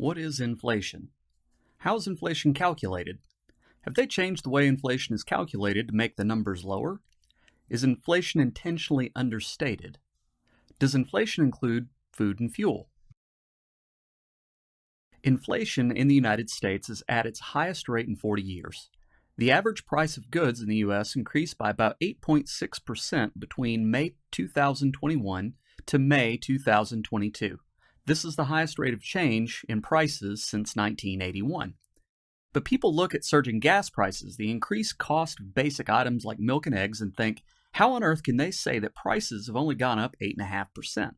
What is inflation? How is inflation calculated? Have they changed the way inflation is calculated to make the numbers lower? Is inflation intentionally understated? Does inflation include food and fuel? Inflation in the United States is at its highest rate in 40 years. The average price of goods in the U.S. increased by about 8.6% between May 2021 to May 2022. This is the highest rate of change in prices since 1981. But people look at surging gas prices, the increased cost of basic items like milk and eggs, and think, how on earth can they say that prices have only gone up 8.5%?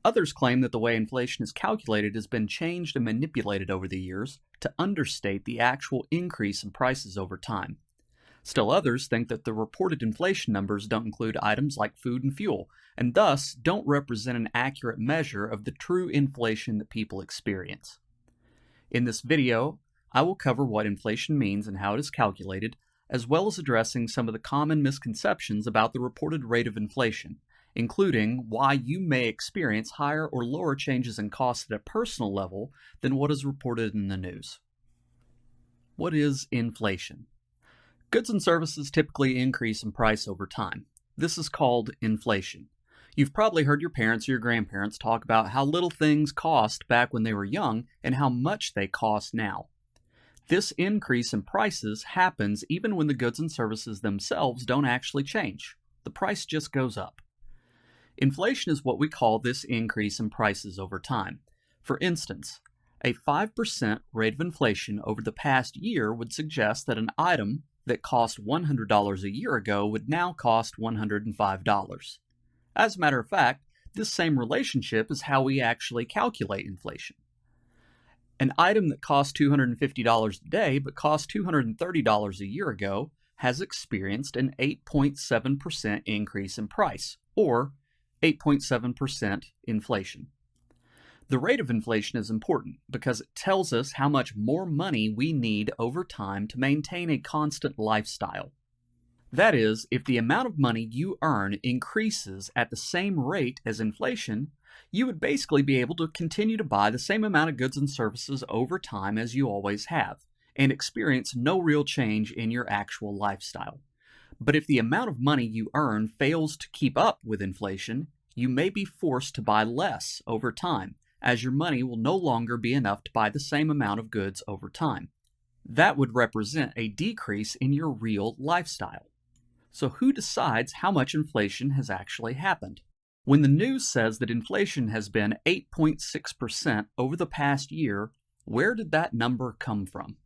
Others claim that the way inflation is calculated has been changed and manipulated over the years to understate the actual increase in prices over time. Still others think that the reported inflation numbers don't include items like food and fuel, and thus don't represent an accurate measure of the true inflation that people experience. In this video, I will cover what inflation means and how it is calculated, as well as addressing some of the common misconceptions about the reported rate of inflation, including why you may experience higher or lower changes in costs at a personal level than what is reported in the news. What is inflation? Goods and services typically increase in price over time. This is called inflation. You've probably heard your parents or your grandparents talk about how little things cost back when they were young and how much they cost now. This increase in prices happens even when the goods and services themselves don't actually change. The price just goes up. Inflation is what we call this increase in prices over time. For instance, a 5% rate of inflation over the past year would suggest that an item that cost $100 a year ago would now cost $105. As a matter of fact, this same relationship is how we actually calculate inflation. An item that costs $250 today but cost $230 a year ago has experienced an 8.7% increase in price, or 8.7% inflation. The rate of inflation is important because it tells us how much more money we need over time to maintain a constant lifestyle. That is, if the amount of money you earn increases at the same rate as inflation, you would basically be able to continue to buy the same amount of goods and services over time as you always have, and experience no real change in your actual lifestyle. But if the amount of money you earn fails to keep up with inflation, you may be forced to buy less over time, as your money will no longer be enough to buy the same amount of goods over time. That would represent a decrease in your real lifestyle. So who decides how much inflation has actually happened? When the news says that inflation has been 8.6% over the past year, where did that number come from?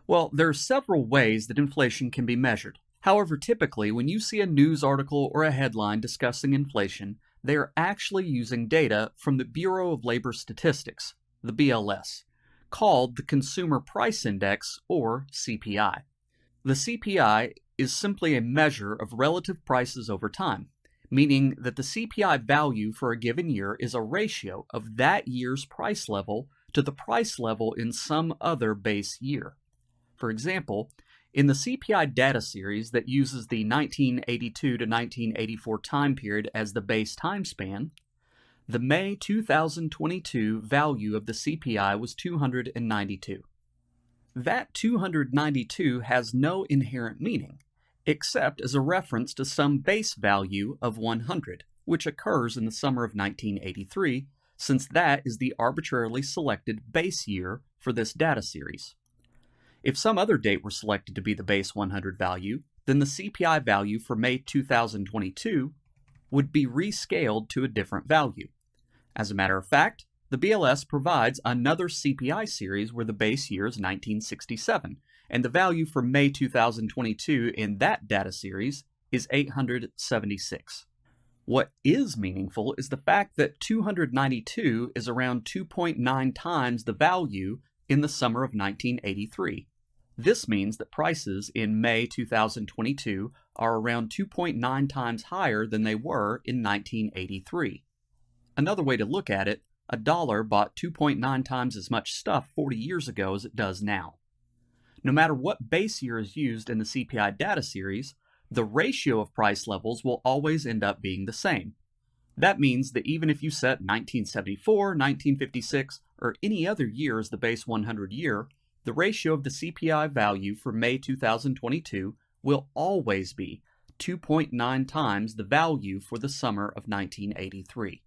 Well, there are several ways that inflation can be measured. However, typically, when you see a news article or a headline discussing inflation, they are actually using data from the Bureau of Labor Statistics, the BLS, called the Consumer Price Index, or CPI. The CPI is simply a measure of relative prices over time, meaning that the CPI value for a given year is a ratio of that year's price level to the price level in some other base year. For example, in the CPI data series that uses the 1982 to 1984 time period as the base time span, the May 2022 value of the CPI was 292. That 292 has no inherent meaning, except as a reference to some base value of 100, which occurs in the summer of 1983, since that is the arbitrarily selected base year for this data series. If some other date were selected to be the base 100 value, then the CPI value for May 2022 would be rescaled to a different value. As a matter of fact, the BLS provides another CPI series where the base year is 1967, and the value for May 2022 in that data series is 876. What is meaningful is the fact that 292 is around 2.9 times the value in the summer of 1983. This means that prices in May 2022 are around 2.9 times higher than they were in 1983. Another way to look at it, a dollar bought 2.9 times as much stuff 40 years ago as it does now. No matter what base year is used in the CPI data series, the ratio of price levels will always end up being the same. That means that even if you set 1974, 1956, or any other year as the base 100 year, the ratio of the CPI value for May 2022 will always be 2.9 times the value for the summer of 1983.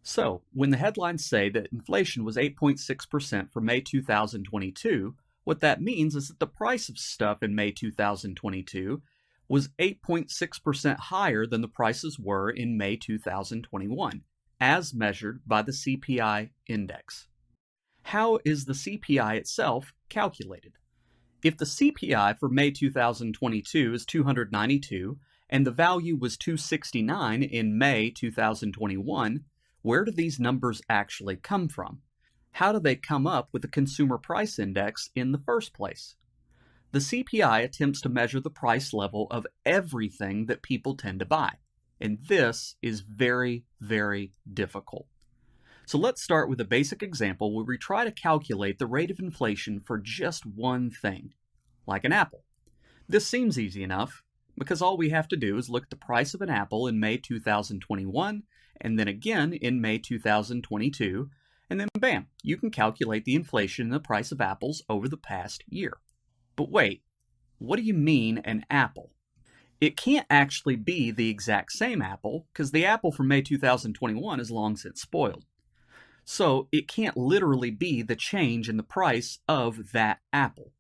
So, when the headlines say that inflation was 8.6% for May 2022, what that means is that the price of stuff in May 2022 was 8.6% higher than the prices were in May 2021, as measured by the CPI index. How is the CPI itself calculated? If the CPI for May 2022 is 292 and the value was 269 in May 2021, where do these numbers actually come from? How do they come up with the Consumer Price Index in the first place? The CPI attempts to measure the price level of everything that people tend to buy, and this is very, very difficult. So let's start with a basic example where we try to calculate the rate of inflation for just one thing, like an apple. This seems easy enough because all we have to do is look at the price of an apple in May 2021 and then again in May 2022, and then bam, you can calculate the inflation in the price of apples over the past year. But wait, what do you mean an apple? It can't actually be the exact same apple because the apple from May 2021 is long since spoiled. So it can't literally be the change in the price of that apple.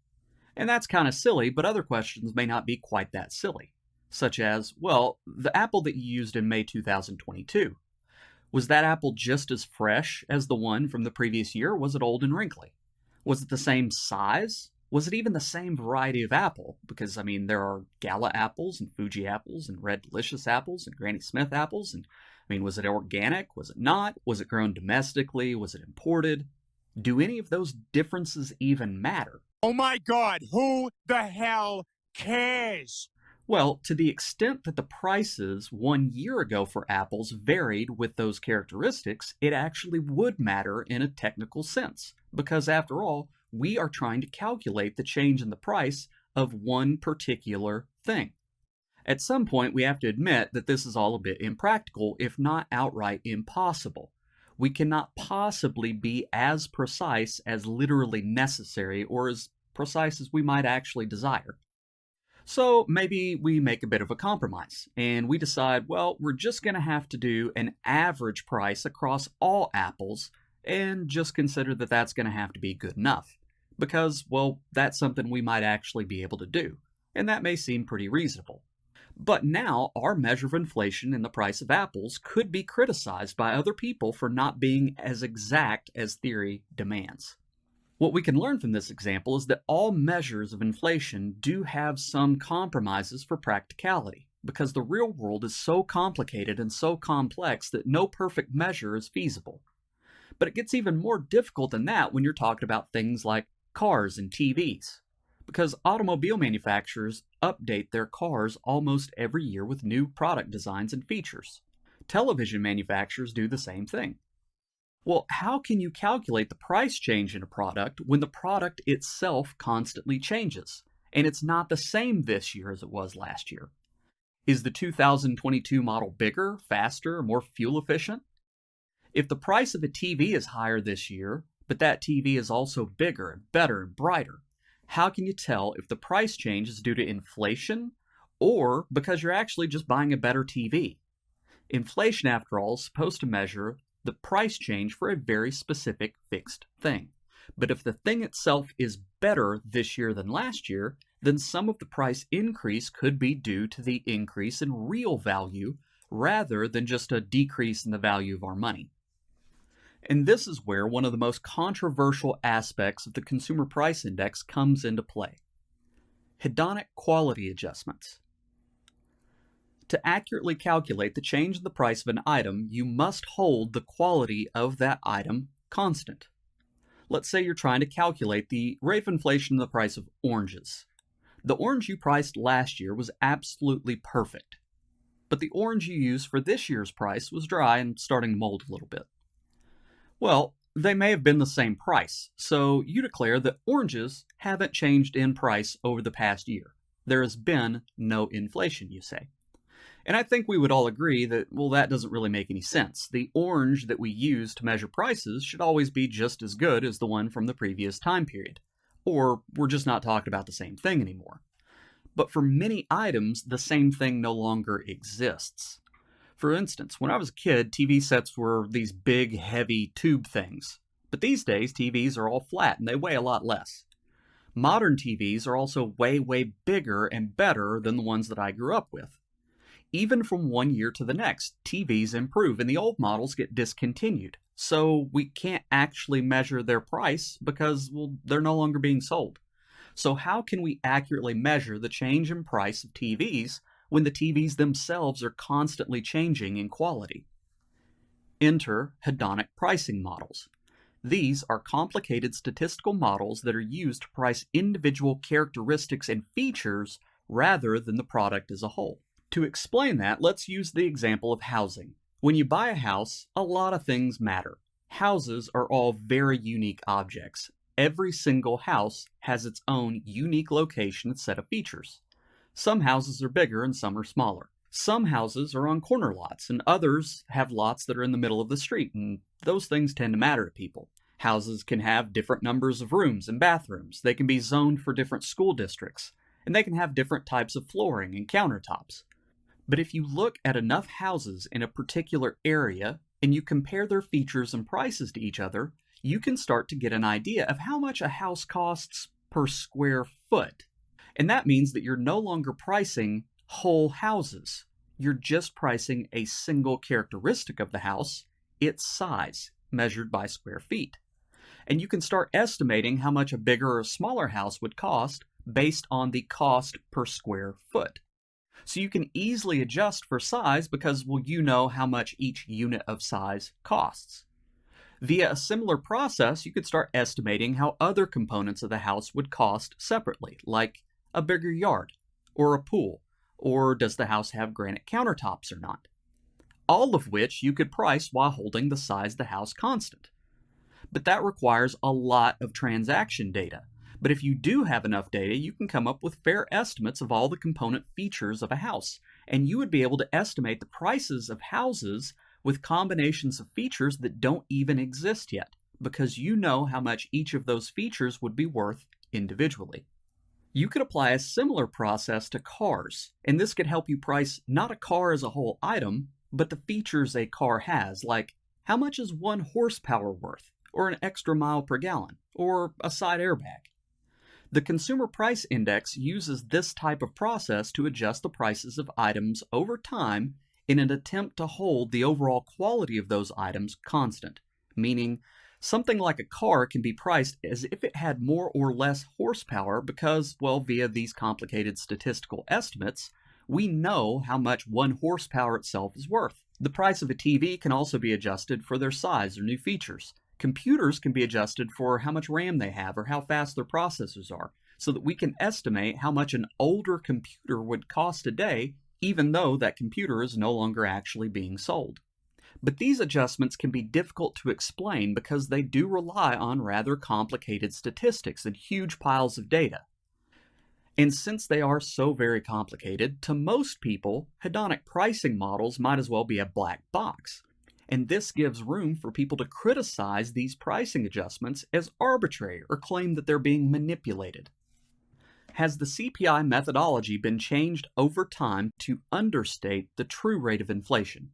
And that's kind of silly, but other questions may not be quite that silly. Such as, well, the apple that you used in May 2022, was that apple just as fresh as the one from the previous year, or was it old and wrinkly? Was it the same size? Was it even the same variety of apple? Because, there are Gala apples and Fuji apples and Red Delicious apples and Granny Smith apples. And, was it organic? Was it not? Was it grown domestically? Was it imported? Do any of those differences even matter? Oh my God, who the hell cares? Well, to the extent that the prices 1 year ago for apples varied with those characteristics, it actually would matter in a technical sense. Because after all, we are trying to calculate the change in the price of one particular thing. At some point, we have to admit that this is all a bit impractical, if not outright impossible. We cannot possibly be as precise as literally necessary or as precise as we might actually desire. So maybe we make a bit of a compromise and we decide, well, we're just going to have to do an average price across all apples and just consider that that's going to have to be good enough. Because, well, that's something we might actually be able to do, and that may seem pretty reasonable. But now our measure of inflation in the price of apples could be criticized by other people for not being as exact as theory demands. What we can learn from this example is that all measures of inflation do have some compromises for practicality, because the real world is so complicated and so complex that no perfect measure is feasible. But it gets even more difficult than that when you're talking about things like cars and TVs, because automobile manufacturers update their cars almost every year with new product designs and features. Television manufacturers do the same thing. Well, how can you calculate the price change in a product when the product itself constantly changes, and it's not the same this year as it was last year? Is the 2022 model bigger, faster, more fuel efficient? If the price of a TV is higher this year, but that TV is also bigger and better and brighter, how can you tell if the price change is due to inflation or because you're actually just buying a better TV? Inflation, after all, is supposed to measure the price change for a very specific fixed thing. But if the thing itself is better this year than last year, then some of the price increase could be due to the increase in real value rather than just a decrease in the value of our money. And this is where one of the most controversial aspects of the Consumer Price Index comes into play: hedonic quality adjustments. To accurately calculate the change in the price of an item, you must hold the quality of that item constant. Let's say you're trying to calculate the rate of inflation in the price of oranges. The orange you priced last year was absolutely perfect, but the orange you used for this year's price was dry and starting to mold a little bit. Well, they may have been the same price, so you declare that oranges haven't changed in price over the past year. There has been no inflation, you say. And I think we would all agree that, well, that doesn't really make any sense. The orange that we use to measure prices should always be just as good as the one from the previous time period. Or we're just not talking about the same thing anymore. But for many items, the same thing no longer exists. For instance, when I was a kid, TV sets were these big, heavy tube things. But these days, TVs are all flat and they weigh a lot less. Modern TVs are also way, way bigger and better than the ones that I grew up with. Even from one year to the next, TVs improve and the old models get discontinued. So we can't actually measure their price because, well, they're no longer being sold. So how can we accurately measure the change in price of TVs when the TVs themselves are constantly changing in quality? Enter hedonic pricing models. These are complicated statistical models that are used to price individual characteristics and features rather than the product as a whole. To explain that, let's use the example of housing. When you buy a house, a lot of things matter. Houses are all very unique objects. Every single house has its own unique location and set of features. Some houses are bigger and some are smaller. Some houses are on corner lots and others have lots that are in the middle of the street, and those things tend to matter to people. Houses can have different numbers of rooms and bathrooms. They can be zoned for different school districts, and they can have different types of flooring and countertops. But if you look at enough houses in a particular area and you compare their features and prices to each other, you can start to get an idea of how much a house costs per square foot. And that means that you're no longer pricing whole houses. You're just pricing a single characteristic of the house, its size, measured by square feet. And you can start estimating how much a bigger or smaller house would cost based on the cost per square foot. So you can easily adjust for size because, well, you know how much each unit of size costs. Via a similar process, you could start estimating how other components of the house would cost separately, like a bigger yard, or a pool, or does the house have granite countertops or not? All of which you could price while holding the size of the house constant. But that requires a lot of transaction data. But if you do have enough data, you can come up with fair estimates of all the component features of a house, and you would be able to estimate the prices of houses with combinations of features that don't even exist yet, because you know how much each of those features would be worth individually. You could apply a similar process to cars, and this could help you price not a car as a whole item, but the features a car has, like how much is 1 horsepower worth, or an extra mile per gallon, or a side airbag. The Consumer Price Index uses this type of process to adjust the prices of items over time in an attempt to hold the overall quality of those items constant, meaning something like a car can be priced as if it had more or less horsepower because, well, via these complicated statistical estimates, we know how much 1 horsepower itself is worth. The price of a TV can also be adjusted for their size or new features. Computers can be adjusted for how much RAM they have or how fast their processors are, so that we can estimate how much an older computer would cost today, even though that computer is no longer actually being sold. But these adjustments can be difficult to explain because they do rely on rather complicated statistics and huge piles of data. And since they are so very complicated, to most people, hedonic pricing models might as well be a black box. And this gives room for people to criticize these pricing adjustments as arbitrary or claim that they're being manipulated. Has the CPI methodology been changed over time to understate the true rate of inflation?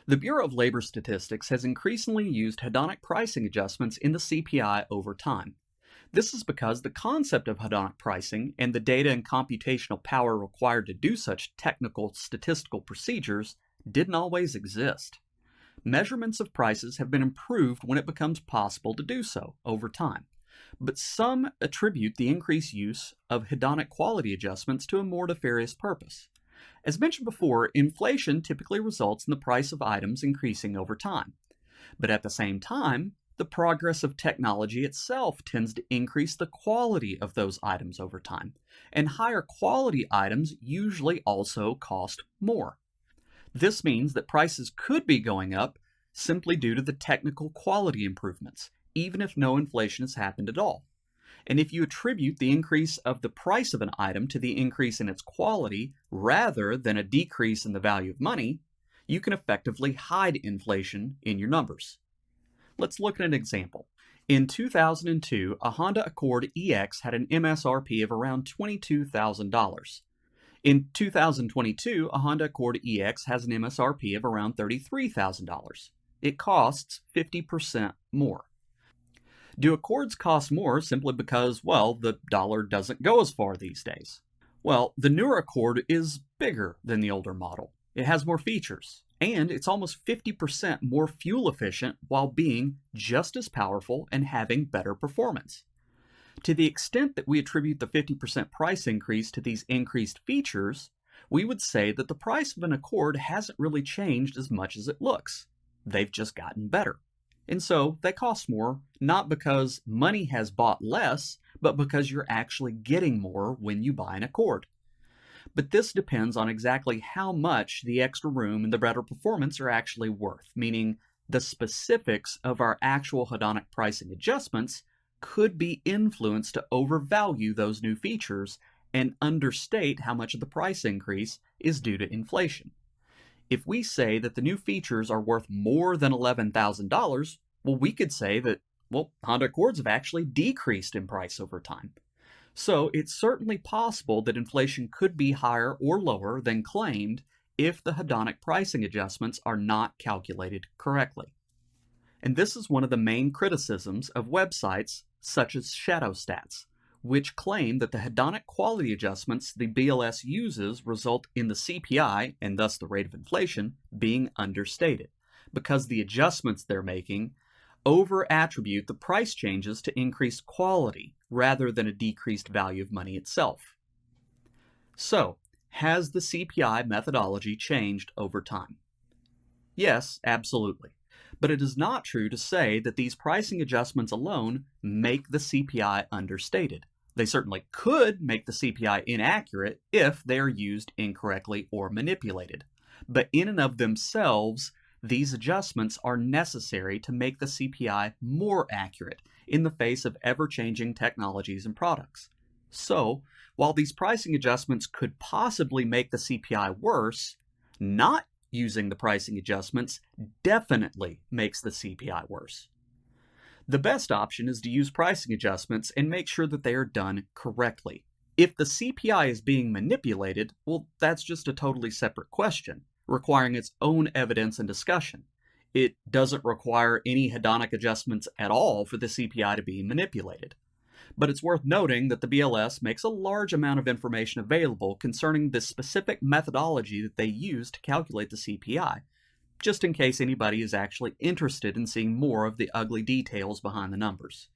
The Bureau of Labor Statistics has increasingly used hedonic pricing adjustments in the CPI over time. This is because the concept of hedonic pricing and the data and computational power required to do such technical statistical procedures didn't always exist. Measurements of prices have been improved when it becomes possible to do so over time, but some attribute the increased use of hedonic quality adjustments to a more nefarious purpose. As mentioned before, inflation typically results in the price of items increasing over time, but at the same time, the progress of technology itself tends to increase the quality of those items over time, and higher quality items usually also cost more. This means that prices could be going up simply due to the technical quality improvements, even if no inflation has happened at all. And if you attribute the increase of the price of an item to the increase in its quality rather than a decrease in the value of money, you can effectively hide inflation in your numbers. Let's look at an example. In 2002, a Honda Accord EX had an MSRP of around $22,000. In 2022, a Honda Accord EX has an MSRP of around $33,000. It costs 50% more. Do Accords cost more simply because, well, the dollar doesn't go as far these days? Well, the newer Accord is bigger than the older model. It has more features, and it's almost 50% more fuel efficient while being just as powerful and having better performance. To the extent that we attribute the 50% price increase to these increased features, we would say that the price of an Accord hasn't really changed as much as it looks. They've just gotten better. And so they cost more, not because money has bought less, but because you're actually getting more when you buy an Accord. But this depends on exactly how much the extra room and the better performance are actually worth, meaning the specifics of our actual hedonic pricing adjustments could be influenced to overvalue those new features and understate how much of the price increase is due to inflation. If we say that the new features are worth more than $11,000, well, we could say that, well, Honda Accords have actually decreased in price over time. So it's certainly possible that inflation could be higher or lower than claimed if the hedonic pricing adjustments are not calculated correctly. And this is one of the main criticisms of websites such as Shadowstats, which claim that the hedonic quality adjustments the BLS uses result in the CPI, and thus the rate of inflation, being understated, because the adjustments they're making over-attribute the price changes to increased quality rather than a decreased value of money itself. So, has the CPI methodology changed over time? Yes, absolutely. But it is not true to say that these pricing adjustments alone make the CPI understated. They certainly could make the CPI inaccurate if they are used incorrectly or manipulated. But in and of themselves, these adjustments are necessary to make the CPI more accurate in the face of ever-changing technologies and products. So, while these pricing adjustments could possibly make the CPI worse, not using the pricing adjustments definitely makes the CPI worse. The best option is to use pricing adjustments and make sure that they are done correctly. If the CPI is being manipulated, well, that's just a totally separate question, requiring its own evidence and discussion. It doesn't require any hedonic adjustments at all for the CPI to be manipulated. But it's worth noting that the BLS makes a large amount of information available concerning the specific methodology that they use to calculate the CPI, just in case anybody is actually interested in seeing more of the ugly details behind the numbers.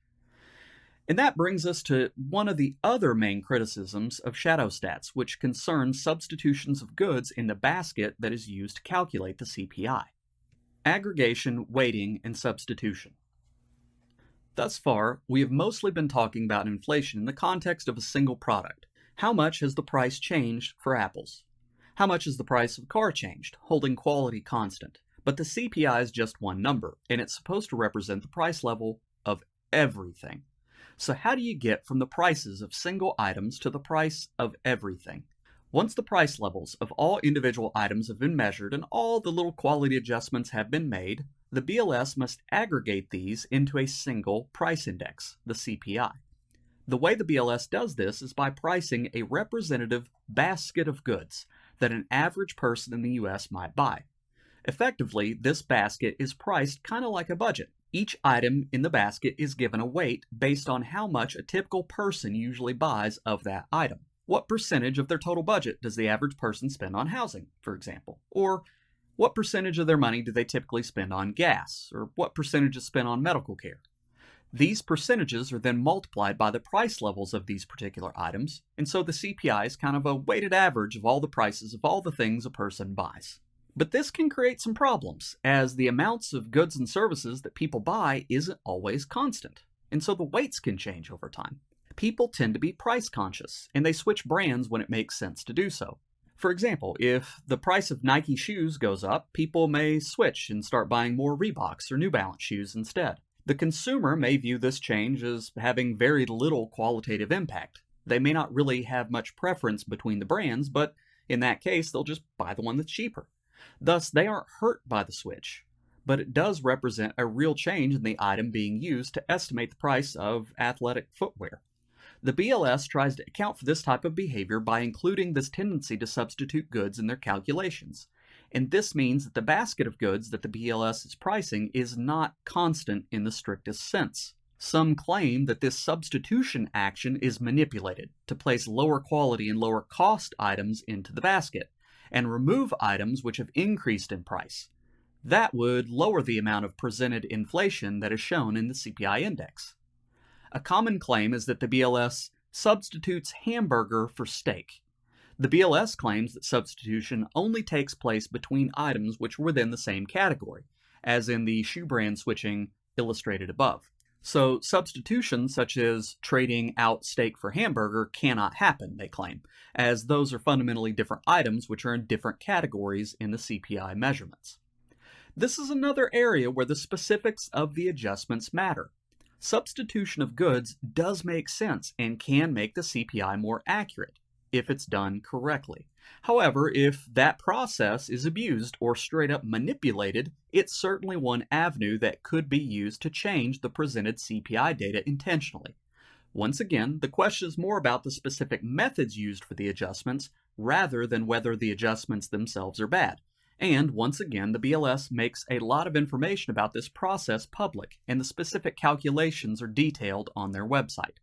And that brings us to one of the other main criticisms of Shadowstats, which concerns substitutions of goods in the basket that is used to calculate the CPI. Aggregation, weighting, and substitution. Thus far, we have mostly been talking about inflation in the context of a single product. How much has the price changed for apples? How much has the price of a car changed, holding quality constant? But the CPI is just one number, and it's supposed to represent the price level of everything. So how do you get from the prices of single items to the price of everything? Once the price levels of all individual items have been measured and all the little quality adjustments have been made, the BLS must aggregate these into a single price index, the CPI. The way the BLS does this is by pricing a representative basket of goods that an average person in the US might buy. Effectively, this basket is priced kind of like a budget. Each item in the basket is given a weight based on how much a typical person usually buys of that item. What percentage of their total budget does the average person spend on housing, for example? Or what percentage of their money do they typically spend on gas? Or what percentage is spent on medical care? These percentages are then multiplied by the price levels of these particular items, and so the CPI is kind of a weighted average of all the prices of all the things a person buys. But this can create some problems, as the amounts of goods and services that people buy isn't always constant, and so the weights can change over time. People tend to be price conscious, and they switch brands when it makes sense to do so. For example, if the price of Nike shoes goes up, people may switch and start buying more Reeboks or New Balance shoes instead. The consumer may view this change as having very little qualitative impact. They may not really have much preference between the brands, but in that case, they'll just buy the one that's cheaper. Thus, they aren't hurt by the switch, but it does represent a real change in the item being used to estimate the price of athletic footwear. The BLS tries to account for this type of behavior by including this tendency to substitute goods in their calculations. And this means that the basket of goods that the BLS is pricing is not constant in the strictest sense. Some claim that this substitution action is manipulated to place lower quality and lower cost items into the basket and remove items which have increased in price. That would lower the amount of presented inflation that is shown in the CPI index. A common claim is that the BLS substitutes hamburger for steak. The BLS claims that substitution only takes place between items which are within the same category, as in the shoe brand switching illustrated above. So substitution, such as trading out steak for hamburger, cannot happen, they claim, as those are fundamentally different items which are in different categories in the CPI measurements. This is another area where the specifics of the adjustments matter. Substitution of goods does make sense and can make the CPI more accurate if it's done correctly. However, if that process is abused or straight up manipulated, it's certainly one avenue that could be used to change the presented CPI data intentionally. Once again, the question is more about the specific methods used for the adjustments rather than whether the adjustments themselves are bad. And once again, the BLS makes a lot of information about this process public, and the specific calculations are detailed on their website.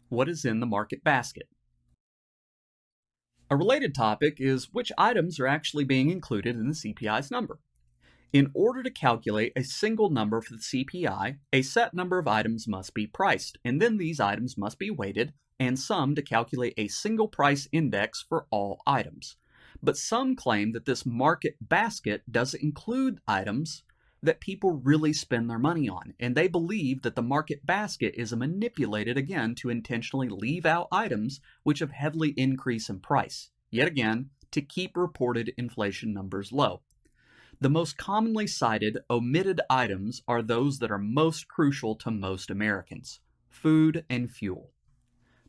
What is in the market basket? A related topic is which items are actually being included in the CPI's number. In order to calculate a single number for the CPI, a set number of items must be priced, and then these items must be weighted and summed to calculate a single price index for all items. But some claim that this market basket doesn't include items that people really spend their money on, and they believe that the market basket is manipulated again to intentionally leave out items which have heavily increased in price, yet again, to keep reported inflation numbers low. The most commonly cited omitted items are those that are most crucial to most Americans: food and fuel.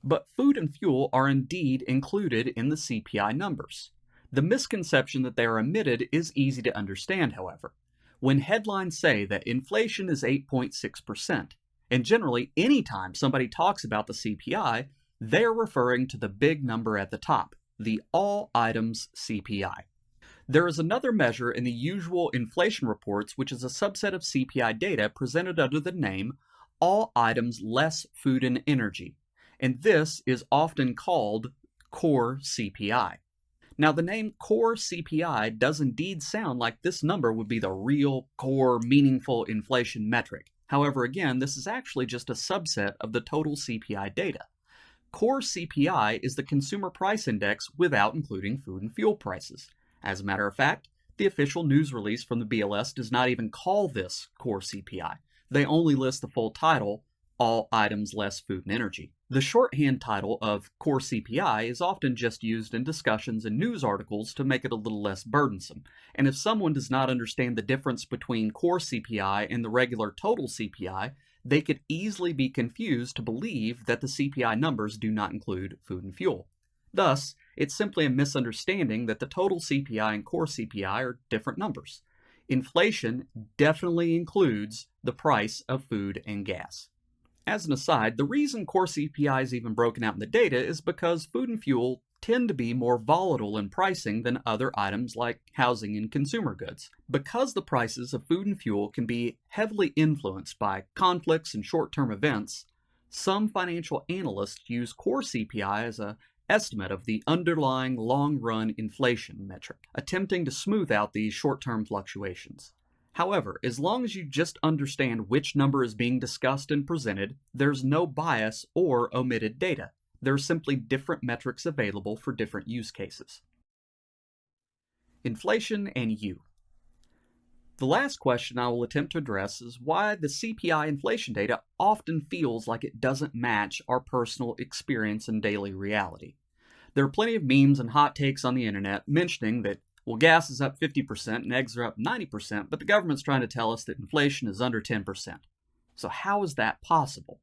But food and fuel are indeed included in the CPI numbers. The misconception that they are omitted is easy to understand, however. When headlines say that inflation is 8.6%, and generally anytime somebody talks about the CPI, they're referring to the big number at the top, the all items CPI. There is another measure in the usual inflation reports, which is a subset of CPI data presented under the name all items less food and energy, and this is often called core CPI. Now, the name core CPI does indeed sound like this number would be the real core meaningful inflation metric. However, again, this is actually just a subset of the total CPI data. Core CPI is the consumer price index without including food and fuel prices. As a matter of fact, the official news release from the BLS does not even call this core CPI. They only list the full title, all items less food and energy. The shorthand title of core CPI is often just used in discussions and news articles to make it a little less burdensome. And if someone does not understand the difference between core CPI and the regular total CPI, they could easily be confused to believe that the CPI numbers do not include food and fuel. Thus, it's simply a misunderstanding that the total CPI and core CPI are different numbers. Inflation definitely includes the price of food and gas. As an aside, the reason core CPI is even broken out in the data is because food and fuel tend to be more volatile in pricing than other items like housing and consumer goods. Because the prices of food and fuel can be heavily influenced by conflicts and short-term events, some financial analysts use core CPI as an estimate of the underlying long-run inflation metric, attempting to smooth out these short-term fluctuations. However, as long as you just understand which number is being discussed and presented, there's no bias or omitted data. There are simply different metrics available for different use cases. Inflation and you. The last question I will attempt to address is why the CPI inflation data often feels like it doesn't match our personal experience and daily reality. There are plenty of memes and hot takes on the internet mentioning that Well, gas is up 50% and eggs are up 90%, but the government's trying to tell us that inflation is under 10%. So, how is that possible?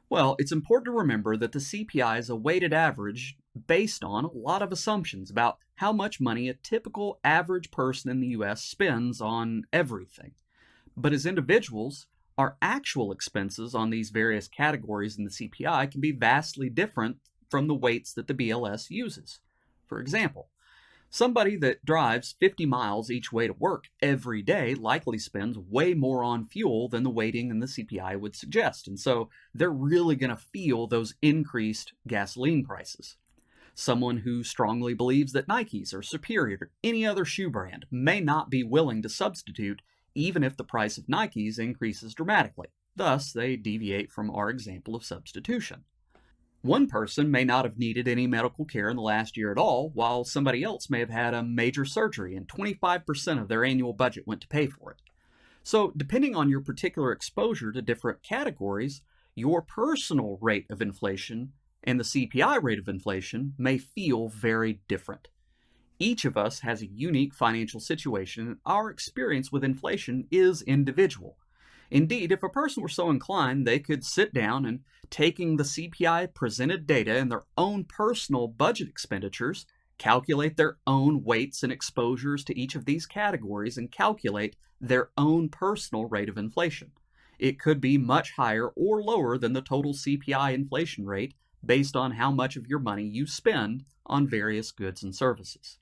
Well, it's important to remember that the CPI is a weighted average based on a lot of assumptions about how much money a typical average person in the US spends on everything. But as individuals, our actual expenses on these various categories in the CPI can be vastly different from the weights that the BLS uses. For example, somebody that drives 50 miles each way to work every day likely spends way more on fuel than the weighting in the CPI would suggest, and so they're really going to feel those increased gasoline prices. Someone who strongly believes that Nikes are superior to any other shoe brand may not be willing to substitute even if the price of Nikes increases dramatically. Thus, they deviate from our example of substitution. One person may not have needed any medical care in the last year at all, while somebody else may have had a major surgery and 25% of their annual budget went to pay for it. So, depending on your particular exposure to different categories, your personal rate of inflation and the CPI rate of inflation may feel very different. Each of us has a unique financial situation, and our experience with inflation is individual. Indeed, if a person were so inclined, they could sit down and, taking the CPI presented data and their own personal budget expenditures, calculate their own weights and exposures to each of these categories and calculate their own personal rate of inflation. It could be much higher or lower than the total CPI inflation rate based on how much of your money you spend on various goods and services.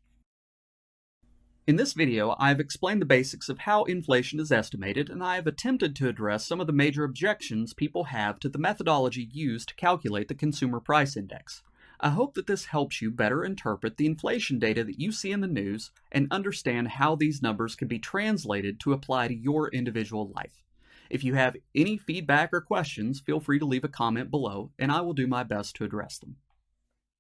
In this video, I've explained the basics of how inflation is estimated, and I have attempted to address some of the major objections people have to the methodology used to calculate the Consumer Price Index. I hope that this helps you better interpret the inflation data that you see in the news and understand how these numbers can be translated to apply to your individual life. If you have any feedback or questions, feel free to leave a comment below, and I will do my best to address them.